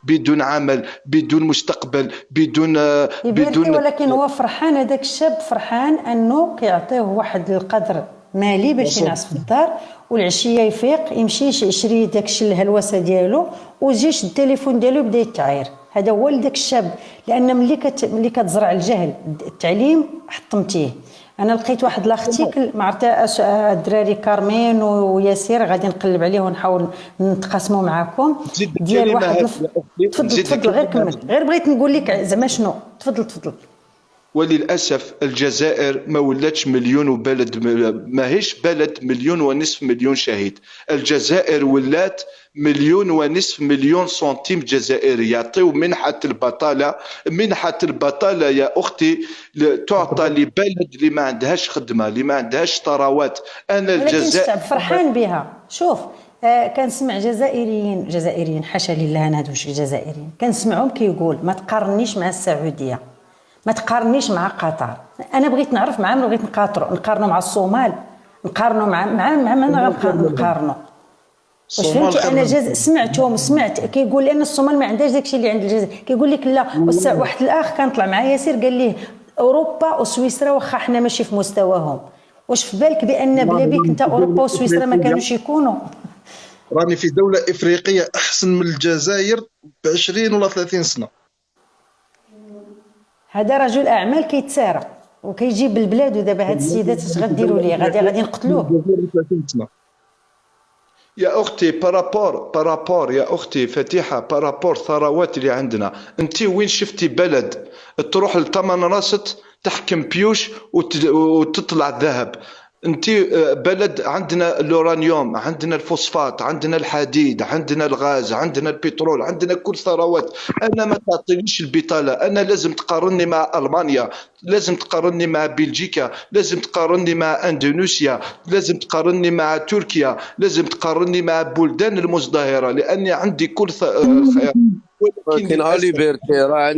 بدون عمل، بدون مستقبل، بدون. ولكن هو فرحان، هذاك الشاب فرحان انه كيعطيه واحد القدر مالي باش ينعس في الدار، والعشيه يفيق يمشي يشري داك الشيء الهلوسه ديالو ويجيش التليفون ديالو يبدا يتعاير. هذا هو لذاك الشاب، لان ملي كتزرع الجهل التعليم حطمتيه. انا لقيت واحد لاختيكل ما عرفت الدراري كارمين وياسير غادي نقلب عليه ونحاول نتقاسموا معكم ديال واحد تفضل غير كمل، غير بغيت نقول لك زعما شنو. تفضل. وللاسف الجزائر ما ولاتش مليون وبلد، ماهيش بلد مليون ونصف مليون شهيد. الجزائر ولات مليون ونصف مليون سنتيم جزائري. يعطيو منحة البطالة يا أختي تعطى لبلد اللي ما عندهاش خدمة، اللي ما عندهاش ثروات. أنا الجزائر الشعب فرحان بها. شوف كنسمع جزائريين حاشا لله انا هادو شي جزائريين كنسمعهم كيقول ما تقارنيش مع السعودية، ما تقارنيش مع قطر. انا بغيت نعرف مع من بغيت نقارنوا مع الصومال، نقارنوا مع من غنقارنوا. واش فهمتي؟ انا سمعت كيقول لان الصومال ما عندهاش داكشي اللي عند الجزائر. كيقول لك لا. واحد الاخ كان طلع مع ياسير قال ليه اوروبا وسويسرا واخا حنا ماشي في مستواهم. واش في بالك بان بلا بيك انت اوروبا وسويسرا ما كانوش يكونوا؟ راني في دولة افريقية احسن من الجزائر ب 20 ولا 30 سنة. هذا رجل اعمال كيتسارى وكيجيب البلاد، ودابا هاد السيدات اش غديروا ليه؟ غادي نقتلوه. يا اختي بارابور يا اختي فتيحه، بارابور ثروات اللي عندنا. انت وين شفتي بلد تروح لثمن راست تحكم بيوش وتطلع ذهب؟ انت بلد عندنا اليورانيوم، عندنا الفوسفات، عندنا الحديد، عندنا الغاز، عندنا البترول، عندنا كل ثروات. انا ما تعطينيش البطاله. انا لازم تقارني مع المانيا، لازم تقارني مع بلجيكا، لازم تقارني مع اندونيسيا، لازم تقارني مع تركيا، لازم تقارني مع بلدان المزدهره، لاني عندي كل خير. ولكن ليبرتي راه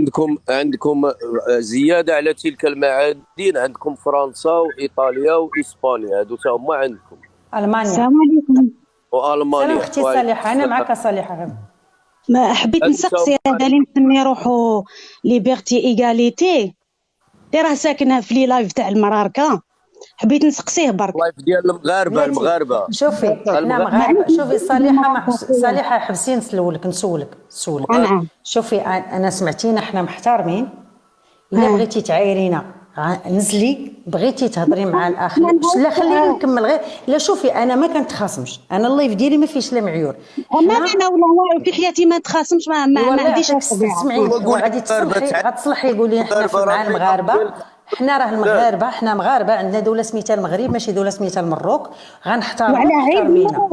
عندكم زياده على تلك المعادن، عندكم فرنسا وايطاليا واسبانيا، هادو تا هما عندكم. المانيا. السلام عليكم. والمانيا. سلام اختي صالحه، انا معك صالحه. ما حبيت نسقسي هذا اللي مسمي روحو ليبرتي ايغاليتي اللي راه ساكنه في لي لايف تاع المراركه، حبيت نسقسيه برك. اللايف ديال المغاربه. شوفي انا مغاربه. شوفي صالحه حبسي نسولك. شوفي انا سمعتينا حنا محترمين. الا بغيتي تعايرينا نزلي، بغيتي تهضري مع الاخ لا خليني نكمل غير. لا شوفي انا ما كنتخاصمش، انا اللايف ديالي ما فيهش لا معيور. انا ولا في حياتي ما نتخاصمش، ما عنديش. اسمعي غادي تصلحي قولي حنا مع المغاربه. حنا راه المغاربه، حنا مغاربه، عندنا دوله سميتها المغرب ماشي دوله سميتها المروك. غنحترموا محترمينا.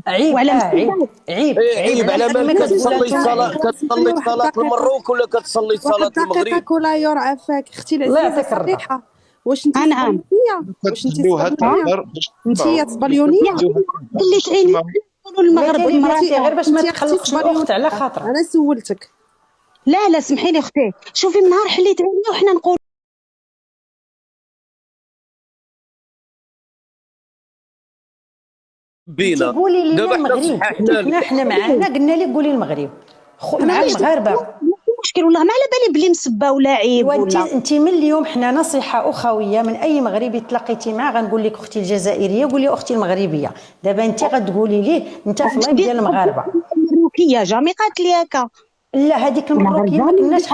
عيب عيب على ما كتصلي صلاه المروك ولا كتصلي صلاه المغرب. ولا يرعفك اختي العزيزه صريحه. واش انت نعم واش انت صبليونيه اللي تعيني نقولوا المغرب غير باش ما تخلقش الاخت على خاطر. انا سولتك. لا سمحي لي اختي، شوفي من نهار حليت عيني وحنا نقول بينا. قولي لي المغرب، حنا معانا قلنا لك قولي المغرب مع المغاربه مشكل والله، ما على بالي بلي مسبه ولا عيب ولا. انت من اليوم حنا نصيحه اخويه من اي مغربي تلاقيتي معاه غنقول لك اختي الجزائريه قولي اختي المغربيه. دابا انت غتقولي ليه انت في اللايف ديال المغاربه المروكيه جامي قالت لي هكا. لا هذيك المروكيه ما كناش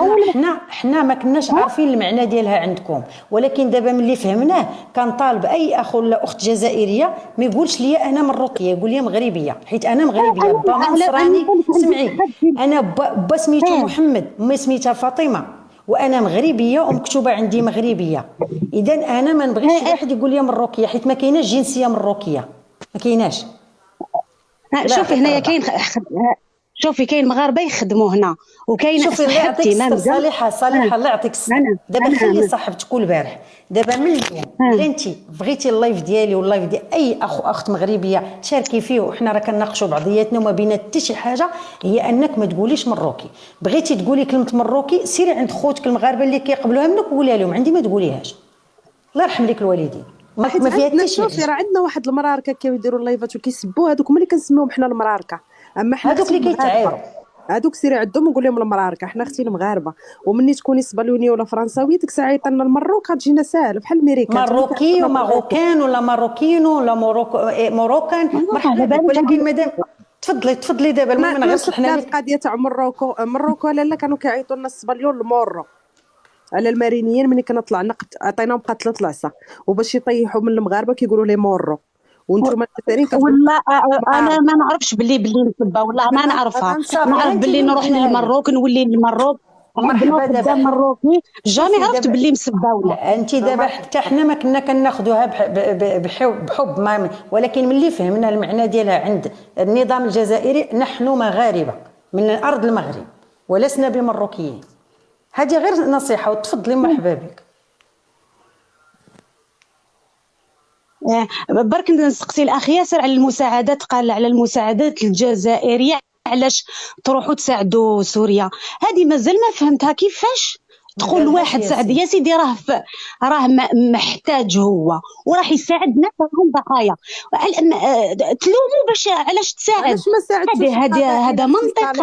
حنا ما كناش عارفين المعنى ديالها عندكم، ولكن دابا ملي فهمناه كنطالب اي اخ ولا اخت جزائريه ما يقولش لي انا مروكيه، يقول لي مغربيه، حيت انا مغربيه. با نصراني. سمعي انا با سميتو محمد، امي سميتها فاطمه، وانا مغربيه ومكتوبه عندي مغربيه. اذا انا ما نبغيش واحد يقول لي مروكيه، حيت ما كايناش جنسيه مروكيه، ما كايناش. شوفي هنايا كاين شوفي كاين مغاربه يخدموا هنا وكاين صاحبتي صالحه الله يعطيك الصحه. دابا خلي صاحبتك البارح. دابا من اليوم الا انت بغيتي اللايف ديالي واللايف ديال اي اخ واخت مغربيه تشاركي فيه وحنا راه كنناقشوا بعضياتنا وما بينا حتى شي حاجه، هي انك ما تقوليش مروكي. بغيتي تقولي كلمه مروكي سيري عند خوتك المغاربه اللي كيقبلوها منك وقوليها لهم، عندي ما تقوليهاش. الله يرحم لك الوالدين. ما فيها حتى شي. شوفي راه عندنا واحد المراركه كيديروا اللايفات وكيسبوا، هذوك هما اللي كنسميوهم حنا المراركه. اما حنا هذوك اللي كيتعايروا هادوك سيري عندهم وقول لهم المراركه، حنا اختي المغاربه ومني تكوني اسبانيونيه ولا فرنساويه ديك الساعه يطلنا المروك غتجينا ساهله بحال الميريكان. مروكي وماروكان ولا ماروكينو ولا موروكان مرحبا بك. ولكن مادام تفضلي دابا المهم غير صلحنا لك القضيه تاع مروكو لا كانوا كيعيطوا لنا السبانيول المورو على المارينيين. ملي كنا طلعنا عطيناهم قتله العصا وباش يطيحوا من المغاربه كيقولوا لي مورو. وانتم الجزائريين ولا انا ما نعرفش باللي نسبه والله ما نعرفها. نعرف باللي نروح للمروك نولي للمروك مرحبا دابا مروكي جامي عرفت باللي مسبه ولا. انت دابا حتى حنا ما كنا كناخذوها بحب ما، ولكن ملي فهمنا المعنى ديالها عند النظام الجزائري نحن مغاربه من الارض المغرب ولسنا بمروكيين. هذه غير نصيحه وتفضلي مرحبا بك. برك نسقسي الاخ ياسر على المساعدات، قال على المساعدات الجزائريه علاش تروحوا تساعدوا سوريا. هذه مازال ما فهمتها كيفاش تقول واحد ساعد يا سيدي راه محتاج هو وراح يساعد ناس راهم ضحايا تلوموا باش علاش تساعد. هذا منطق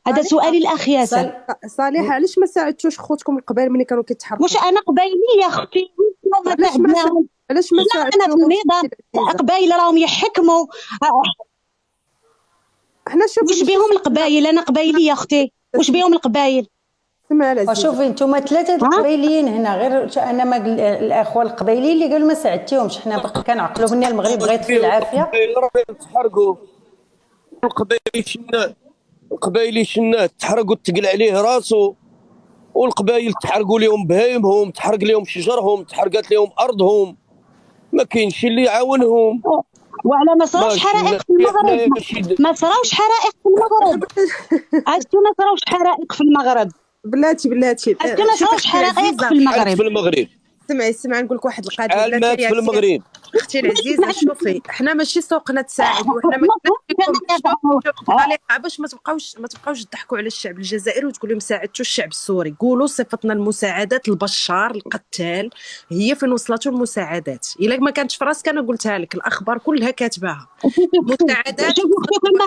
هذا سؤالي الاخ ياسر. صالحه علاش ما ساعدتوش خوتكم القبائل ملي كانوا كيتحركوا؟ واش انا قبايليه يا اختي؟ علاش ما ساعدتوش؟ انا في النظام القبائل راهم يحكموا. احنا شوف واش بيهم القبائل؟ انا قبايليه اختي واش بيهم القبائل؟ شوفي انتم ثلاثه القبايليين هنا غير انا ما الاخوه القبايليين اللي قالوا ما ساعدتيهمش. حنا باقي كنعقلوا بنا المغرب بغيت في العافيه. تحرقوا القبايلي شنات تحرقوا تقل عليه راسو، والقبايل تحرقوا لهم بهايمهم، تحرق لهم شجرهم، تحرقت لهم ارضهم، ما كاينش اللي يعاونهم. وعلى ما صراوش حرائق في المغرب، ما صراوش حرائق في المغرب. عرفتوا ما صراوش حرائق في المغرب بلاتي عرفتوا ما صراوش حرائق في المغرب. سمعي نقول لك واحد القضيه بلاتي في المغرب. اختي العزيزه شوفي حنا ماشي سوقنا تساعد وحنا ما باش ما تبقاوش تضحكوا على الشعب الجزائري وتقول لهم ساعدتوا الشعب السوري. قولوا صفتنا المساعدات البشار القتال هي فين وصلتوا المساعدات. الا ما كانتش في راسك انا قلتها لك الاخبار كلها كاتباها. مساعدات ما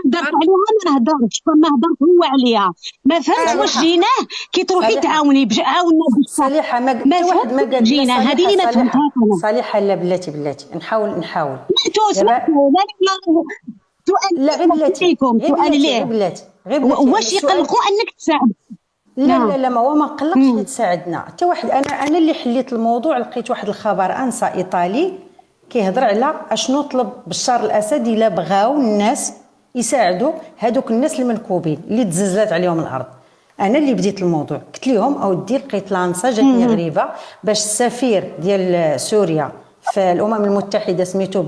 هضرت عليها ما نهضرش ما هضرت هو عليها ما فهمت واش جيناه كي تروحي تعاوني عاونا صالحه ما واحد ما قال جينا هذه اللي ما فهمتهاش صالحه. لا بلاتي نحاول لا غير بلاتي سؤال ليه واش يقلقوا انك تساعد؟ لا ما هو ما قلقش تساعدنا حتى واحد. انا اللي حليت الموضوع لقيت واحد الخبر انسا ايطالي كيهضر على اشنو طلب بشار الاسد الا بغاو الناس يساعدوا هذوك الناس المنكوبين اللي تزلزلات عليهم الارض. انا اللي بديت الموضوع قلت لهم اودي لقيت لانسا جاتني غريبه باش السفير ديال سوريا في الامم المتحده سميتو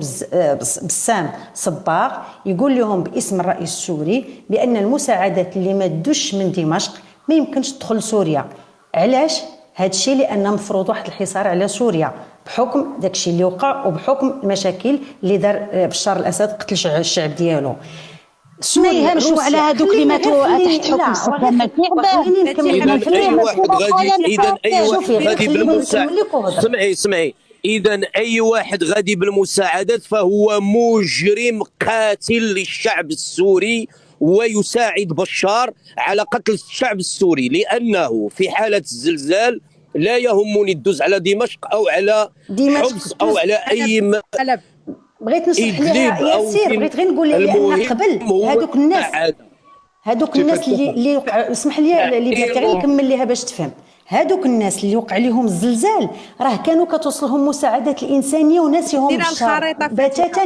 بسام صباغ يقول لهم باسم الرئيس السوري بان المساعدات اللي ما تدوش من دمشق ما يمكنش تدخل سوريا. علاش هذا الشيء؟ لان مفروض واحد الحصار على سوريا بحكم داك الشيء اللي وقع وبحكم المشاكل اللي دار بشار الاسد قتل الشعب ديالو. ما يهمشوا على هذوك اللي ماتوا تحت حكم صدام. اذا اي واحد غادي بالمساعدات سمعي اذا اي واحد غادي بالمساعدات فهو مجرم قاتل للشعب السوري ويساعد بشار على قتل الشعب السوري. لانه في حاله الزلزال لا يهمني الدوز على دمشق او على حمص او على اي بغيت نشرح لها ياسير. بغيت غير نقول لها ان قبل هذوك الناس اللي وقع اسمح لي اللي درت غير نكمل لها باش تفهم. هذوك الناس اللي وقع لهم الزلزال راه كانوا كتوصلهم مساعدات الانسانيه وناسهم الخريطه بتاتا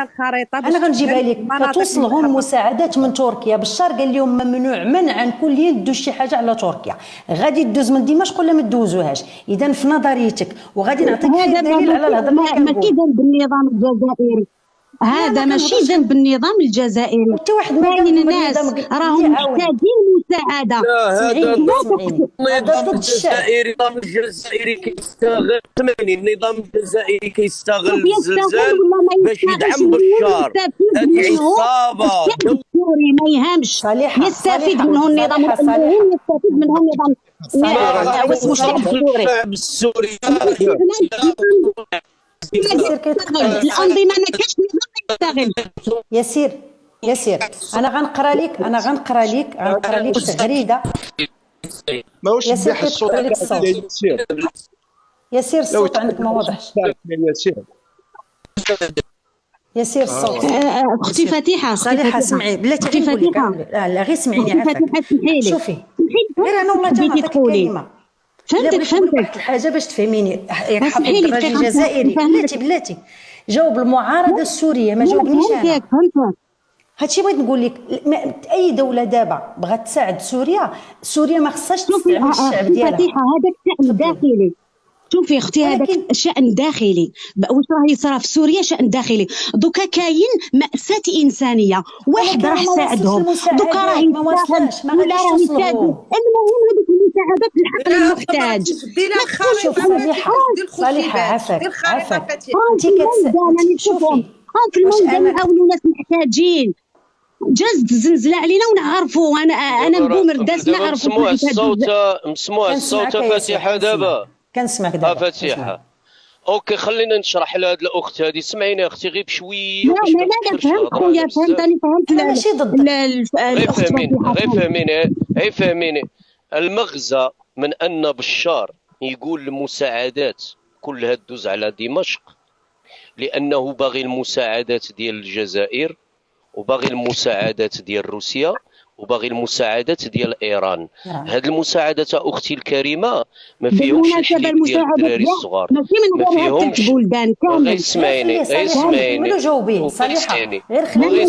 الخريطه انا غنجيبها لك. كتوصلهم مساعدات من تركيا. بشار قال لهم ممنوع منعا كليا دوز شي حاجه على تركيا. غادي دوز من دمشق ولا ما دوزوهاش؟ اذا في نظريتك وغادي نعطيك دليل على الهضره اللي ماشي ذنب النظام الجزائري. هذا ماشي ذنب النظام الجزائري. حتى واحد ما كاين الناس راهم محتاجين مساعده. هذا النظام الجزائري كيستغل النظام الجزائري كيستغل الزلزال باش يدعم بشار. هذه عصابه السوري ما يهمش يستفيد منه النظام يستفيد منه النظام السوري. الانظمه ما كاينش نظام يستغل. ياسير ياسير انا غنقرا لك تغريده. ماهوش ياسير مليح كيتقطع الصوت لك تاعك الصوت. يا ياسير. ياسير لو الصوت عندك ما واضحش. تاعك يا ياسير. ياسير الصوت. اختي فاتحه، صالحه اسمعي بلاتي غير نقول لك لا غير سمعيني اختي عافاك. فاتحه اسمحي لي، شوفي غير انا والله بديتي تنعطيك تقولي. الكلمه. لا بغيت نقول لك واحد الحاجه باش تفهميني. ياك حافظ اسمحي لي، الدراجي دقيقة الجزائري نفهمك. بلاتي جاوب المعارضه السوريه ما جاوبنيش انا. فهمتك. هادشي بغيت نقول لك. اي دوله دابا بغات تساعد سوريا ما خصهاش شوفي تستعمل الشعب ديالها. فاتحه هذاك شأن تفضلي. داخلي. شوفي اختي هذاك ولكن شأن داخلي، واش راه يصرى في سوريا شأن داخلي. دوكا كاين مأساة إنسانية، واحد ولكن راه ما وصلش ساعدهم، المساعدات، دوكا راه ما يتساهم وصلش، ما ولا غاديش راه يساعدوا. توصلهم. المهم هذيك المساعدات الحق للمحتاج. دير ما تقولش شوف صالحة عافاك دير خريطه عافاك. فاتحه. انت في الميدان راني نشوفهم، في واش الميدان انا يعاونوا ناس محتاجين. جازت الزلزلة علينا ونعرفوا. انا بومرداس نعرفوا مسموع الصوت، مسموع الصوت فاتحه دابا. كنسمعك دابا. فاتحه. اوكي خلينا نشرح لهاد الاخت هذه. سمعيني اختي غير بشويه لا باش ما لا تكثرش فهمت الهضره خويا، بزاف. فهمتني، فهمت. انا ماشي ضدك. غير الاخت فهميني غير فهميني. المغزى من ان بشار يقول المساعدات كلها تدوز على دمشق لانه باغي المساعدات ديال الجزائر وباغي المساعدات ديال روسيا وباغي المساعدات ديال ايران. هاد المساعدات اختي الكريمه ما فيهمش الحليب ديال الدراري الصغار، ماشي من ما غير فيهمش. البلدان كامل. غير اسمعيني غير جاوبيه صالحة غير غير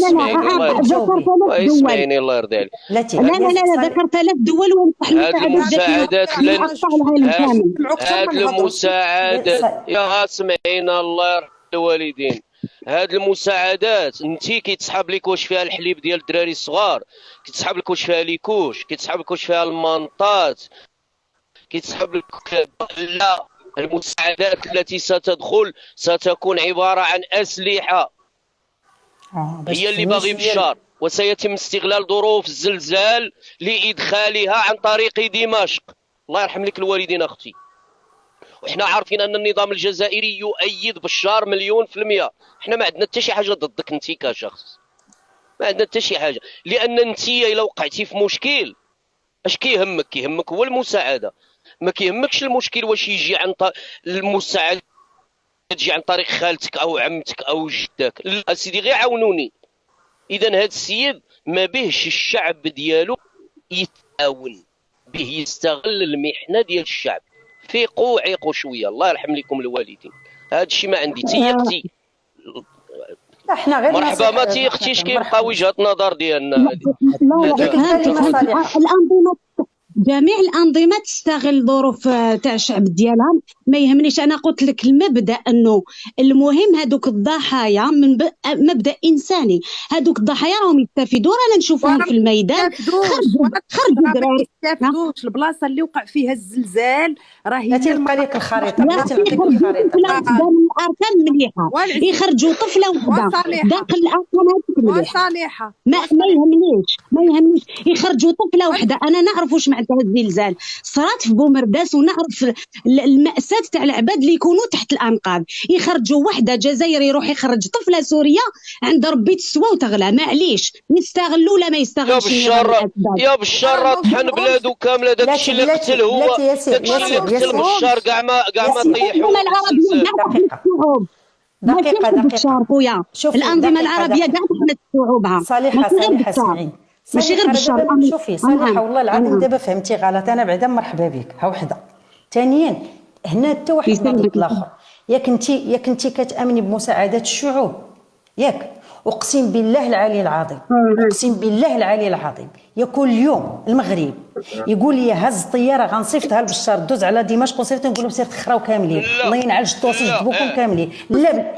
اسمعيني الله يرضي عليك. بلاتي لا ذكر 3 دول ونصح هاد المساعدات هاد المساعدات يا اسمعينا الله يرحم الوالدين. هاد المساعدات انتي كيتسحب لك واش فيها الحليب ديال الدراري الصغار، كيتسحب لك واش فيها ليكوش، كيتسحب لك واش فيها المنطات، كيتسحب لك. لا، المساعدات التي ستدخل ستكون عبارة عن أسلحة هي اللي باغي بشار، وسيتم استغلال ظروف الزلزال لإدخالها عن طريق دمشق. الله يرحم لك الوالدين أختي. وإحنا عارفين أن النظام الجزائري يؤيد بشار 100%. إحنا ما عندنا حتى شي حاجة ضدك أنت كشخص، ما عندنا حتى شي حاجة، لأن أنت إلا وقعتي في مشكل اش كيهمك؟ كيهمك هو المساعدة، ما كيهمكش المشكل واش يجي عن المساعدة تجي عن طريق خالتك أو عمتك أو جدك. لا سيدي غير عاونوني. إذا هذا السيد ما بهش الشعب ديالو يتعاون به، يستغل المحنة ديال الشعب. فيقوا عيقوا شويه. الله يرحم لكم الوالدين. هذا الشيء ما عندي. تيقتي احنا غير مرحبا ما تيقتيش كيبقى وجهه نظر ديالنا هذه. الانظمه جميع الانظمه تستغل ظروف تاع الشعب ديالها. ما يهمنيش، انا قلت لك المبدا انه المهم هذوك الضحايا من مبدا انساني. هذوك الضحايا راهم يستفيدوا، رانا نشوفوهم في الميدان. خرجوا دراري يستافدوش. البلاصه اللي وقع فيها الزلزال راه هي بلاتي نبقى لك الخريطه، بلاتي نعطيك الخريطه. الاركان مليحه، يخرجوا طفله وحده داخل الاركان هذيك مليحه. وصالحه ما يهمنيش يخرجوا طفله وحده. انا نعرف واش معناتها الزلزال صرات في بومرداس، ونعرف المأساة تاع العباد اللي يكونوا تحت الانقاض. يخرجوا وحده جزائري يروح يخرج طفله سوريه عند ربي تسوى وتغلى. معليش يستغلوا ولا ما يستغلش. يا بشار طحن بلادو كامله. داك الشيء اللي قتل هو داك الشيء اللي قتل بشار كاع ما طيحوا. دقيقه خويا، الانظمه العربيه كاع طحنت شعوبها. صالحه اسمعيني، ماشي غير بشار. شوفي صالحه والله العظيم دابا فهمتي غلط. انا بعدا مرحبا بك. ها وحده ثانيا هنا حتى واحد النقيض الاخر. ياك انت كتامني بمساعدات الشعوب ياك؟ اقسم بالله العلي العظيم، اقسم بالله العلي العظيم، يا كل يوم المغرب يقول لي هز طياره غنصيفطها لبشار دوز على دمشق وصيفطها، نقول لهم سير تخراو كاملين. الله ينعل الطوس جبوكم كاملين. لا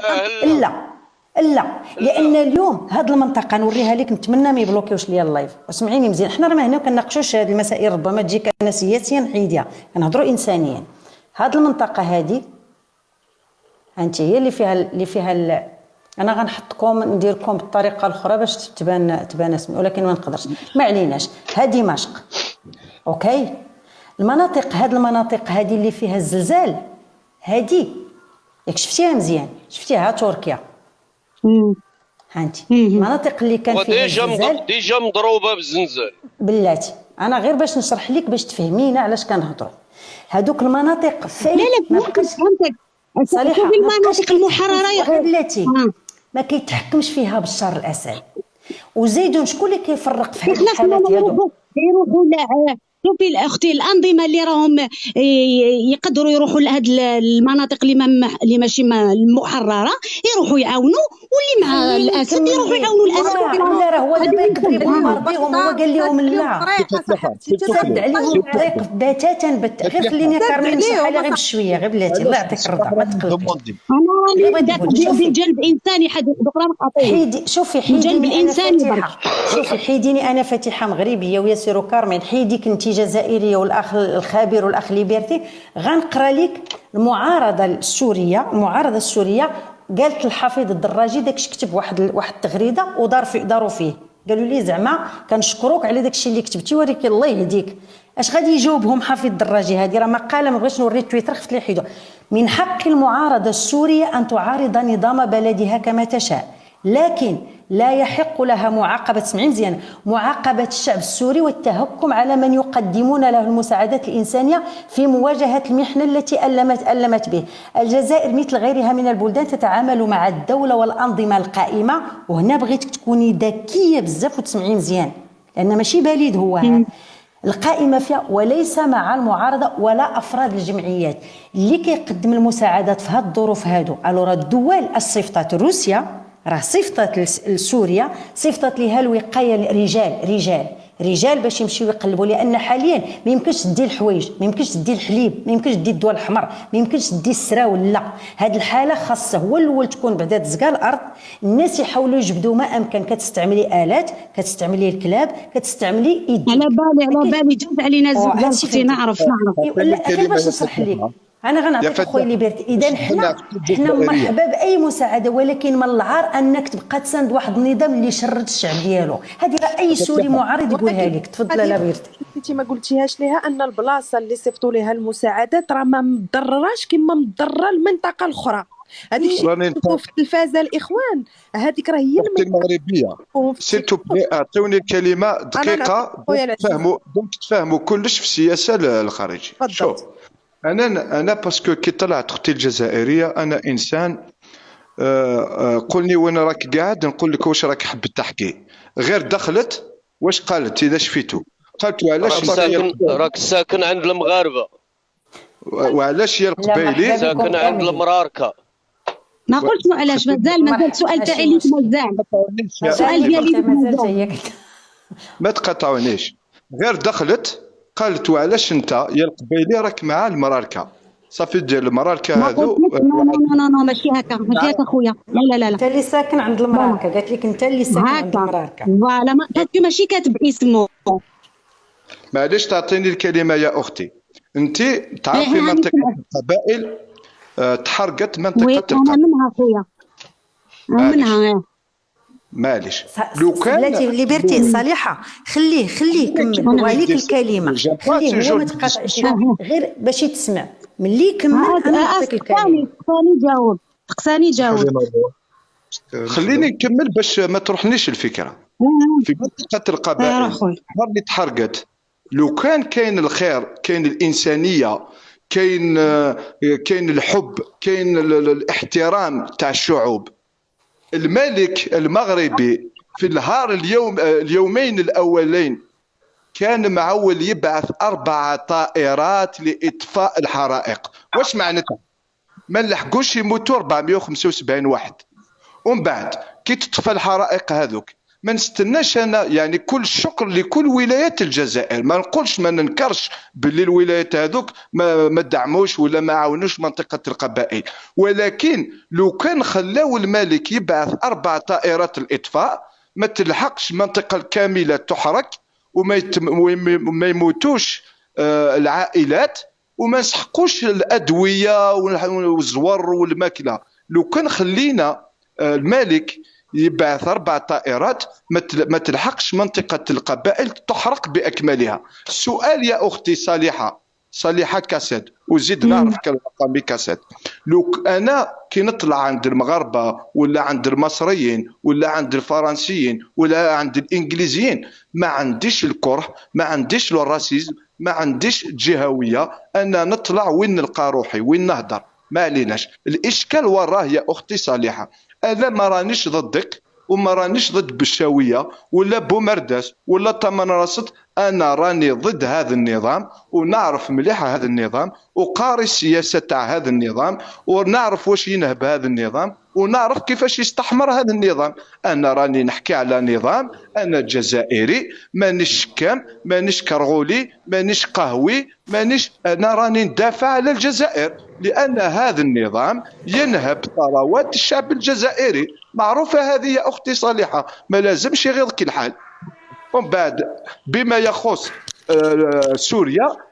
لان اليوم هذه المنطقه نوريها لك. نتمنى ما يبلوكيوش ليا اللايف. اسمعيني مزيان، حنا راه هنا كنناقشوش هذه المسائل، ربما تجيك انا سياسيا حيديها، كنهضروا انسانيا. هذه المنطقه هذه انت هي اللي فيها انا غنحطكم نديركم بالطريقه الاخرى باش تبان اسمي، ولكن ما نقدرش. ما عليناش. هذه دمشق اوكي. هذه المناطق هذه اللي فيها الزلزال هذه ياك شفتيها مزيان، شفتيها تركيا. هانتي المناطق اللي كان فيها الزلزال ديجا مضروبه بالزنزال. بلاتي انا غير باش نشرح لك باش تفهمينا علاش كنهضروا. هذوك المناطق فين لا فهمتك صالحه في المناطق المحرره يا بلاتي ما كيتحكمش فيها بشار الاسد. وزيدون شكون اللي كيفرق في هذه الحالات هذو؟ يروحوا شوفي اختي الانظمه اللي راهم يقدروا يروحوا لهاد المناطق اللي ماشي المحرره يروحوا يعاونوا، واللي مع الاسد يروحوا يعاونوا الاسد. لا راه هو دابا يقدر يبغي مرضيهم، هو قال لهم لا سد عليهم الطريق بتاتا غير خليني كارمين نشرح عليها غير بشويه غير بلاتي الله يعطيك الرضا ما تقلقيش. انا بدي جلب انساني حد حيدي شوفي حيديني انا فاتحه شوفي حيديني انا فاتحه مغربيه وياسر كارمين حيديك انت جزائريه والاخ الخبير والاخ ليبرتي غنقرا لك المعارضه السوريه قالت الحفيظ الدراجي داكشي كتب واحد التغريده داروا فيه قالوا لي زعما كنشكروك على داكشي اللي كتبتي ولكن الله يهديك اش غادي يجاوبهم حفيظ الدراجي. هذه راه مقاله ما بغيتش نوري تويتر خفت لي حيدو. من حق المعارضه السوريه ان تعارض نظام بلدها كما تشاء، لكن لا يحق لها معاقبة سمعي مزيان معاقبة الشعب السوري والتهكم على من يقدمون له المساعدات الإنسانية في مواجهة المحنة التي ألمت به. الجزائر مثل غيرها من البلدان تتعامل مع الدولة والأنظمة القائمة، وهنا بغيتك تكوني ذكية بزاف وتسمعي مزيان لأن ماشي بليد هو القائمة فيها، وليس مع المعارضة ولا أفراد الجمعيات اللي كيقدم المساعدات في هاد الظروف هادو. الو الدول الصيفطات روسيا راه صيفطات لسوريا صيفطات لها الوقايه رجال باش يمشيو يقلبوا، لان حاليا ما يمكنش تدي الحوايج، ما يمكنش تدي الحليب، ما يمكنش تدي الدواء الحمر، ما يمكنش تدي السراول. لا هذه الحاله خاصه هو الاول تكون بعدا تزكى الارض، الناس يحاولوا يجبدوا ما امكن. كتستعملي الات، كتستعملي الكلاب، كتستعملي يد. على بالي جاوب علينا زوج اختي نعرف لا غير باش نشرح لك انا غنعطيك اخويا ليبرتي. اذا حنا مرحبا باي مساعده، ولكن من العار انك تبقى تساند واحد النظام اللي شرد الشعب ديالو. هذه راه اي سوري معارض يقولها لك. تفضل لا بيرتي. انت ما قلتيهاش ليها ان البلاصه اللي صيفطوا لها المساعدات راه ما مضرراش كما مضره المنطقه الاخرى. هذيك الشيء تشوفوا في التلفازه الاخوان، هذيك راه هي المغربيه. سيرتو بلي اعطوني كلمه دقيقه تفهموا كلش في السياسه الخارجيه. شوف انا باسكو كي طلعت اختي الجزائريه انا انسان قولني وين راك قاعد نقول لك واش راك حبيت تحكي. غير دخلت واش قالت اذا شفيتو قالت علاش راك ساكن عند المغاربه وعلاش يا القبيلي ساكن عند المراركه. ما قلت علاش مازال السؤال تاعي اللي مازال السؤال ديالي ما تقاطعونيش. غير دخلت قالت وعلاش انت يا القبيلي راك مع المراركه صافي ديال المراركه هذو. لا ماشي هكا خويا. لا انت اللي ساكن عند المراركه قالت لك انت اللي ساكن عند المراركه. فوالا ماشي كاتب اسمه. معليش تعطيني الكلمه يا اختي. انت تعرفي منطقه القبائل تحرقت منطقه انا منها خويا منها معليش. لو كان بلاتي ليبرتي صالحه خليه يكمل وعليك الكلمه خليه هو ما تقاطعش غير باش يتسمع ملي يكمل. انا نعطيك الكلمه تقساني جاوب خليني نكمل باش ما تروحنيش الفكره. في منطقه القبائل اللي تحرقت لو كاين الخير، كاين الانسانيه، كاين الحب، كاين الاحترام تاع الشعوب. الملك المغربي في اليومين الاولين كان معول يبعث 4 طائرات لاطفاء الحرائق. واش معناتها؟ ما نلحقوش يموتوا 475 واحد. ومن بعد كي تطفى الحرائق هذوك ما نستناش انا يعني كل الشكر لكل ولايات الجزائر. ما نقولش ما ننكرش باللي الولايات هذوك ما دعموش ولا ما عاونوش منطقه القبائل، ولكن لو كان خلاو الملك يبعث 4 طائرات الاطفاء ما تلحقش المنطقه الكامله تحرق وما يموتوش العائلات وما نسحقوش الادويه والزور والماكله. لو كان خلينا الملك يبعث 4 طائرات ما تلحقش منطقة القبائل تحرق بأكملها. السؤال يا أختي صالحة كاسد، وزيد نعرف كالمقامي كاسات. لو انا كي نطلع عند المغاربه ولا عند المصريين ولا عند الفرنسيين ولا عند الانجليزيين ما عنديش الكره، ما عنديش الراسيزم، ما عنديش الجهويه، انا نطلع وين نلقى روحي وين نهضر ما عليناش. الاشكال وراه يا اختي صالحه، انا ما رانيش ضدك وما رانيش ضد بشاويه ولا بومرداس ولا طمنراست، انا راني ضد هذا النظام ونعرف مليح هذا النظام وقاري السياسه تاع هذا النظام ونعرف واش ينهب هذا النظام ونعرف كيفاش يستحمر هذا النظام. انا راني نحكي على نظام، انا جزائري مانيش شكام مانيش كرغولي مانيش قهوي مانيش، انا راني ندافع على الجزائر لان هذا النظام ينهب ثروات الشعب الجزائري. معروفه هذه يا اختي صالحه، ما لازمش يغيظك الحال. ومن بعد بما يخص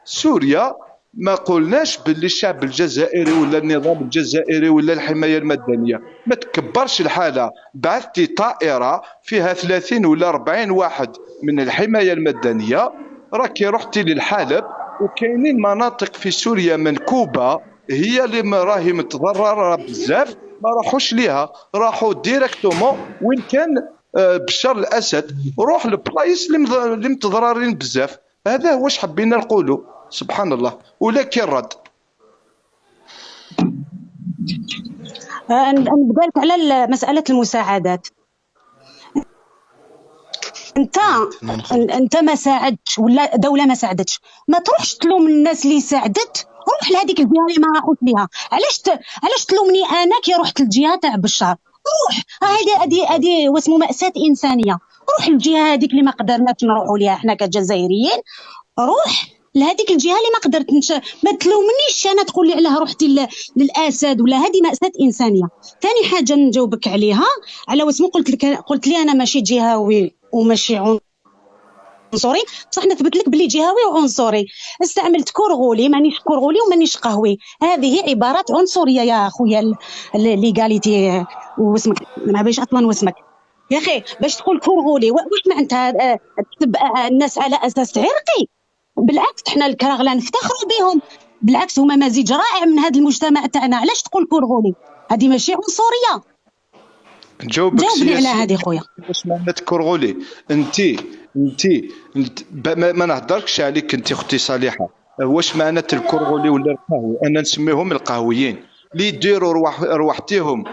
سوريا ما قلناش باللي الشعب الجزائري ولا النظام الجزائري ولا الحمايه المدنيه، ما تكبرش الحاله. بعثتي طائره فيها 30 ولا 40 واحد من الحمايه المدنيه، راكي رحتي للحلب وكاينين مناطق في سوريا منكوبه هي اللي راهي متضرره بزاف، ما راحوش ليها، راحوا ديريكتومون وين كان بشار الاسد، روح لبلايص اللي متضررين بزاف. هذا واش حبينا نقولوا، سبحان الله. ولكن رد نبدا لك على مساله المساعدات. انت ما ساعدتش ولا دوله ما ساعدتش، ما تروحش تلوم الناس اللي ساعدت، روح لهذيك الجهه اللي ما راحوش ليها. علاش تلومني انا كي رحت للجهه تاع بشار؟ روح هذه واسمو مأساة إنسانية. روح للجهة هذيك اللي ما قدرناش نروحوا ليها احنا كجزائريين، روح لهذيك الجهة اللي ما قدرتش. ما تلومنيش انا تقول لي علاه رحتي للاسد ولا، هذه مأساة إنسانية. ثاني حاجة نجاوبك عليها على واسمو، قلت لي انا ماشي جهوي وماشي عنصري، بصح نثبت لك بلي جهوي وعنصري. استعملت كرغولي، مانيش كرغولي ومانيش قهوي، هذه عبارات عنصريه يا خويا. ليغاليتي واسمك ما باش اصلا واسمك يا اخي، باش تقول كرغولي واش معناتها تبقى الناس على اساس عرقي؟ بالعكس احنا الكراغله نفتخروا بهم، بالعكس هما مزيج رائع من هذا المجتمع تاعنا. علاش تقول كرغولي؟ هذه ماشي عنصريه. جاوبني على هذه خويا. واش معنات كرغولي؟ انت ما نهضركش عليك انت اختي صالحه. واش معنات الكرغولي ولا القهوي؟ انا نسميهم القهويين اللي يديروا رواحتهم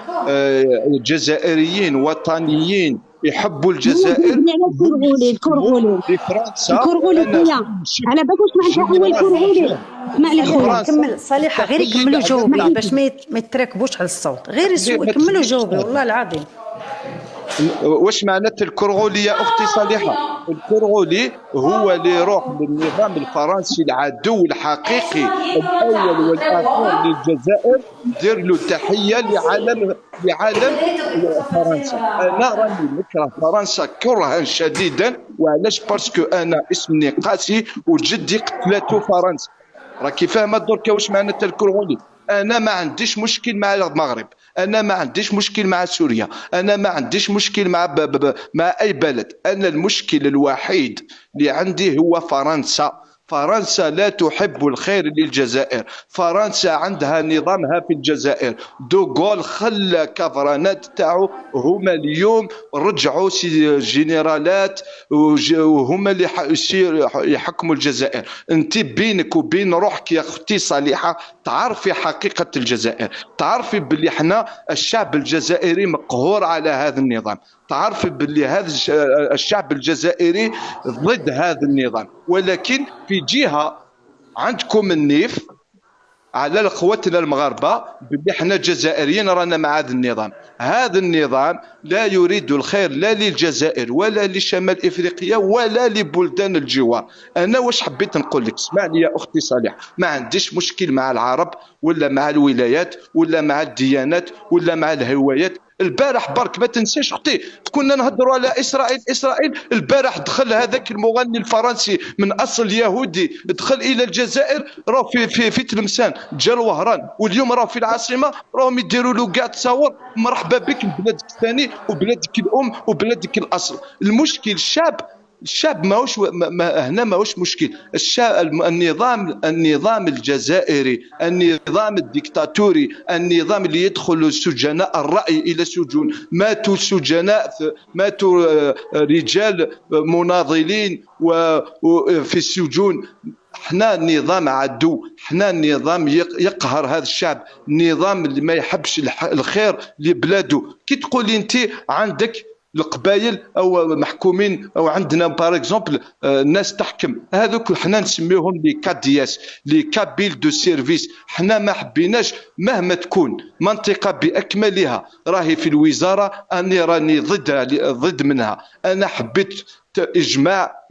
جزائريين وطنيين يحبوا الجزائر. الكرغولي في فرنسا الكرغولي خويا، على بالك واش معناتها هو الكرغولي؟ اسمع لي خويا كمل صالحه، غير يكملوا جاوبي باش ما يتركبوش على الصوت، غير كملوا جاوبي والله العظيم. واش معنات الكرغولي يا اختي صالحه؟ الكرغولي هو اللي يروح للنظام الفرنسي العدو الحقيقي الاول والاخير للجزائر، دير له تحيه لعالم فرنسا. انا راني نكره فرنسا كرها شديدا. وعلاش؟ باسكو انا اسمي قاسي وجدي قتلته فرنسا. راكي فاهمه دركا واش معنات الكرغولي؟ انا ما عنديش مشكل مع المغرب، انا ما عنديش مشكل مع سوريا، انا ما عنديش مشكل مع اي بلد. انا المشكل الوحيد اللي عندي هو فرنسا. فرنسا لا تحب الخير للجزائر، فرنسا عندها نظامها في الجزائر. دوغول خلى كفرانات تاعو هما اليوم رجعوا جنرالات وهما اللي يحكموا الجزائر. انت بينك وبين روحك يا اختي صالحه تعرفي حقيقه الجزائر، تعرفي باللي احنا الشعب الجزائري مقهور على هذا النظام، تعرفي باللي هذا الشعب الجزائري ضد هذا النظام. ولكن في جهه عندكم النيف على اخوتنا المغاربه باللي احنا جزائريين رانا مع هذا النظام. هذا النظام لا يريد الخير لا للجزائر ولا لشمال افريقيا ولا لبلدان الجوار. انا واش حبيت نقول لك؟ اسمعني يا اختي صالحه، ما عنديش مشكل مع العرب ولا مع الولايات ولا مع الديانات ولا مع الهوايات. البارح برك ما تنساش اختي كنا نهضروا على اسرائيل. البارح دخل هذاك المغني الفرنسي من اصل يهودي، دخل الى الجزائر، راه في تلمسان جا الوهران، واليوم راه في العاصمه راهم يديروا له كاع تصاور مرحبا بك بلادك الثاني وبلادك الام وبلادك الاصل. المشكل الشعب الشعب ماهوش هنا ماهوش مشكل. الشعب النظام الجزائري، النظام الديكتاتوري، النظام اللي يدخل سجناء الرأي إلى سجون، ماتوا سجناء، ماتوا رجال مناضلين وفي السجون. حنا النظام عدو، حنا النظام يقهر هذا الشعب، النظام اللي ما يحبش الخير لبلاده. كي تقولي انت عندك القبائل او محكومين او عندنا بار اكزومبل الناس تحكم، هذوك حنا نسميوهم لي كادياس، لي كابيل دو سيرفيس. حنا ما حبيناش مهما تكون منطقه باكملها راهي في الوزاره، اني راني ضد منها. انا حبيت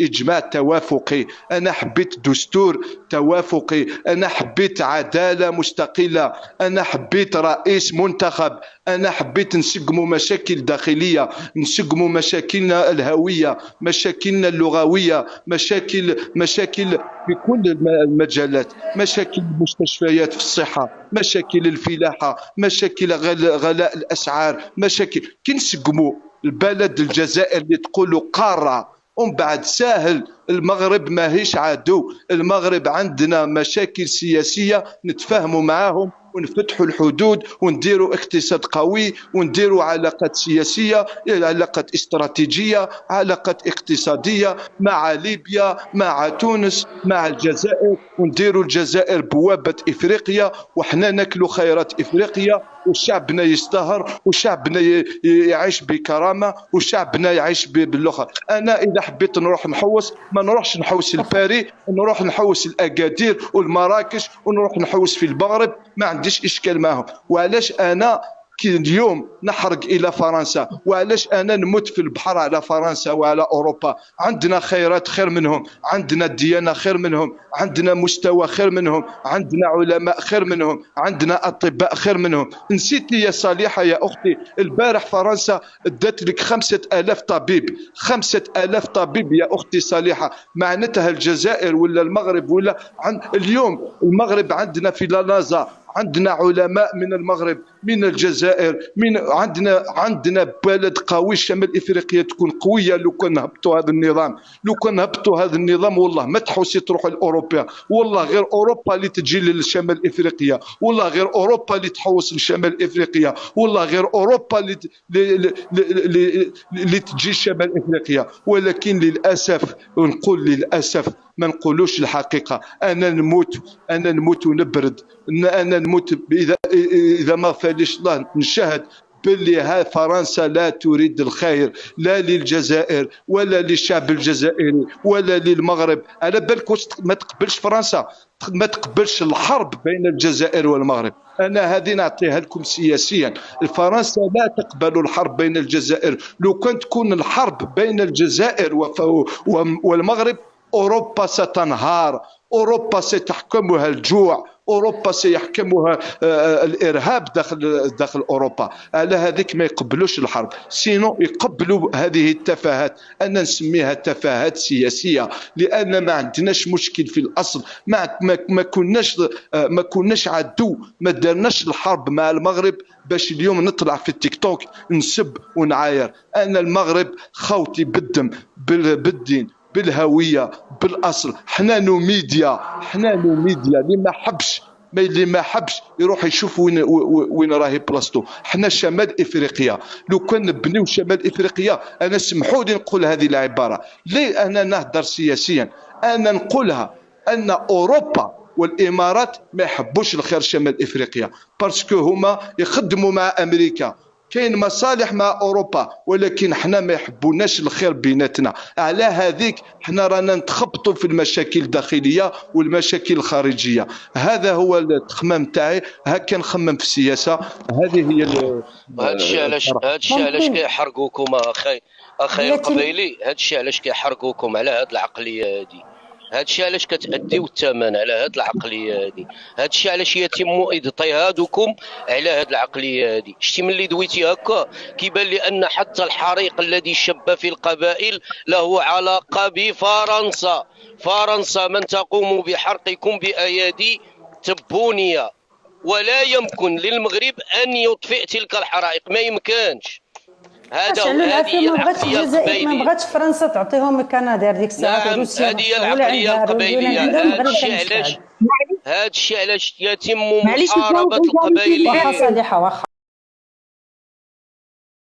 اجماع توافقي، انا حبيت دستور توافقي، انا حبيت عداله مستقله، انا حبيت رئيس منتخب، انا حبيت نسقموا مشاكل داخليه، نسقموا مشاكلنا الهويه، مشاكلنا اللغويه، مشاكل في كل المجالات، مشاكل المستشفيات في الصحه، مشاكل الفلاحه، مشاكل غلاء الاسعار، مشاكل كي نسقموا البلد الجزائر اللي تقولوا قاره، ومن بعد ساهل. المغرب ماهيش عدو، المغرب عندنا مشاكل سياسية نتفاهموا معاهم ونفتحوا الحدود ونديروا اقتصاد قوي ونديروا علاقات سياسية، علاقات استراتيجية، علاقات اقتصادية مع ليبيا، مع تونس، مع الجزائر، ونديروا الجزائر بوابة إفريقيا، وحنا ناكلوا خيرات إفريقيا، وشعبنا يزدهر، وشعبنا يعيش بكرامة، وشعبنا يعيش بالأخر. أنا إذا حبيت نروح نحوس ما نروحش نحوس الباري، نروح نحوس الأكادير والمراكش، ونروح نحوس في المغرب، ما عنديش إشكال معهم. وعلاش أنا كي اليوم نحرق الى فرنسا، وعلاش انا نموت في البحر على فرنسا وعلى اوروبا؟ عندنا خيرات خير منهم، عندنا ديانه خير منهم، عندنا مستوى خير منهم، عندنا علماء خير منهم، عندنا اطباء خير منهم. نسيتي يا صالحه يا اختي، البارح فرنسا ادت لك 5000 طبيب، 5000 طبيب يا اختي صالحه. معناتها الجزائر ولا المغرب ولا اليوم المغرب عندنا في لانازا، عندنا علماء من المغرب، من الجزائر، من عندنا بلد قوي. شمال افريقيا تكون قويه لو كان هبطوا هذا النظام، لو كان هبطوا هذا النظام والله ما تحوسي تروح لاوروبا، والله غير اوروبا اللي تجي لشمال افريقيا، والله غير اوروبا اللي تحوس لشمال افريقيا، والله غير اوروبا اللي تجي شمال افريقيا. ولكن للاسف، نقول للاسف ما نقولوش الحقيقه. انا نموت ونبرد، انا نموت اذا ما فاليش الله نشهد باللي فرنسا لا تريد الخير لا للجزائر ولا للشعب الجزائري ولا للمغرب. على بالك ما تقبلش فرنسا، ما تقبلش الحرب بين الجزائر والمغرب. انا هذه نعطيها لكم سياسيا، فرنسا لا تقبل الحرب بين الجزائر. لو كانت تكون الحرب بين الجزائر والمغرب، اوروبا ستنهار، اوروبا سيتحكمها الجوع، اوروبا سيحكمها الارهاب داخل اوروبا. على هذيك ما يقبلوش الحرب، سينو يقبلوا هذه التفاهات. انا نسميها تفاهات سياسيه، لان ما عندناش مشكل في الاصل، ما كناش عدو، ما دارناش الحرب مع المغرب باش اليوم نطلع في التيك توك نسب ونعاير. انا المغرب خوتي بالدم بالدين بالهويه بالاصل. حنا نو ميديا اللي ما حبش يروح يشوف وين راهي بلاصتو. حنا شمال افريقيا، لو كان نبنيو شمال افريقيا، انا سمحوا لي نقول هذه العباره، ليه انا نهضر سياسيا؟ انا نقولها ان اوروبا والامارات ما يحبوش الخير شمال افريقيا، باسكو هما يخدموا مع امريكا، كاين مصالح مع اوروبا، ولكن حنا ما يحبوناش الخير بيناتنا. على هذيك حنا رانا نتخبطوا في المشاكل الداخليه والمشاكل الخارجيه. هذا هو التخمام تاعي، هكا نخمم في السياسه. هذه هي هادشي علاش كيحرقوكم اخي القبيلي، هادشي علاش كيحرقوكم على هاد العقليه هادي، هادشي علاش كتأديو الثمن على هاد العقليه هادي، هادشي علاش يتم اضطهادكم على هاد العقليه هادي. شتي ملي دويتي هكا كيبان لي ان حتى الحريق الذي شب في القبائل له علاقه بفرنسا. فرنسا من تقوم بحرقكم بايادي تبونيه، ولا يمكن للمغرب ان يطفئ تلك الحرائق، ما يمكنش. شعلوا العافيه. ما بغاتش الجزائر، ما بغاتش فرنسا تعطيهم الكنادير ديك الساعه. نعم هذه هي العقليه القبيليه. هذا الشيء علاش يتم محاربه القبائليين. واخا صالحه واخا